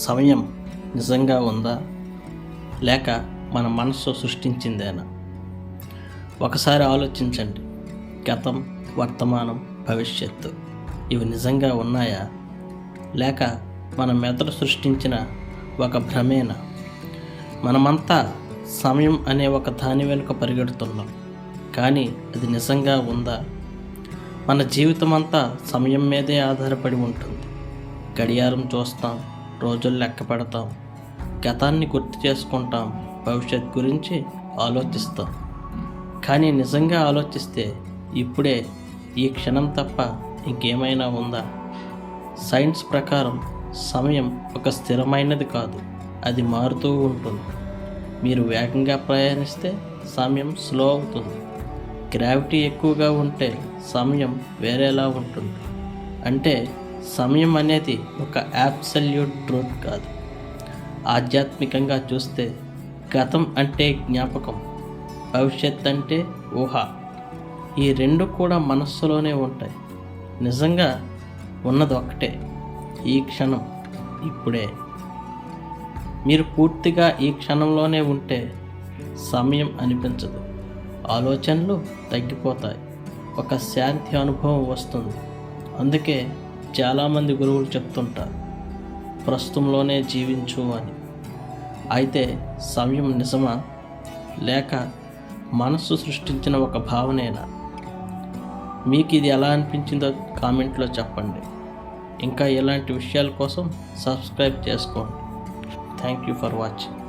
సమయం నిజంగా ఉందా, లేక మన మనస్సు సృష్టించిందేనా? ఒకసారి ఆలోచించండి. గతం, వర్తమానం, భవిష్యత్తు ఇవి నిజంగా ఉన్నాయా, లేక మన మెదడు సృష్టించిన ఒక భ్రమేనా? మనమంతా సమయం అనే ఒక దాని వెనుక పరిగెడుతున్నాం, కానీ అది నిజంగా ఉందా? మన జీవితం అంతా సమయం మీదే ఆధారపడి ఉంటుంది. గడియారం చూస్తాం, రోజులు లెక్క పెడతాం, గతాన్ని గుర్తు చేసుకుంటాం, భవిష్యత్ గురించి ఆలోచిస్తాం. కానీ నిజంగా ఆలోచిస్తే ఇప్పుడే, ఈ క్షణం తప్ప ఇంకేమైనా ఉందా? సైన్స్ ప్రకారం సమయం ఒక స్థిరమైనది కాదు, అది మారుతూ ఉంటుంది. మీరు వేగంగా ప్రయాణిస్తే సమయం స్లో అవుతుంది. గ్రావిటీ ఎక్కువగా ఉంటే సమయం వేరేలా ఉంటుంది. అంటే సమయం అనేది ఒక అబ్సల్యూట్ ట్రూత్ కాదు. ఆధ్యాత్మికంగా చూస్తే గతం అంటే జ్ఞాపకం, భవిష్యత్ అంటే ఊహ. ఈ రెండు కూడా మనస్సులోనే ఉంటాయి. నిజంగా ఉన్నది ఒక్కటే, ఈ క్షణం, ఇప్పుడే. మీరు పూర్తిగా ఈ క్షణంలోనే ఉంటే సమయం అనిపించదు, ఆలోచనలు తగ్గిపోతాయి, ఒక శాంతి అనుభవం వస్తుంది. అందుకే చాలామంది గురువులు చెప్తుంటారు, ప్రస్తుతంలోనే జీవించు అని. అయితే సమయం నిజమా, లేక మనస్సు సృష్టించిన ఒక భావనేనా? మీకు ఇది ఎలా అనిపించిందో కామెంట్లో చెప్పండి. ఇంకా ఇలాంటి విషయాల కోసం సబ్స్క్రైబ్ చేసుకోండి. Thank you for watching.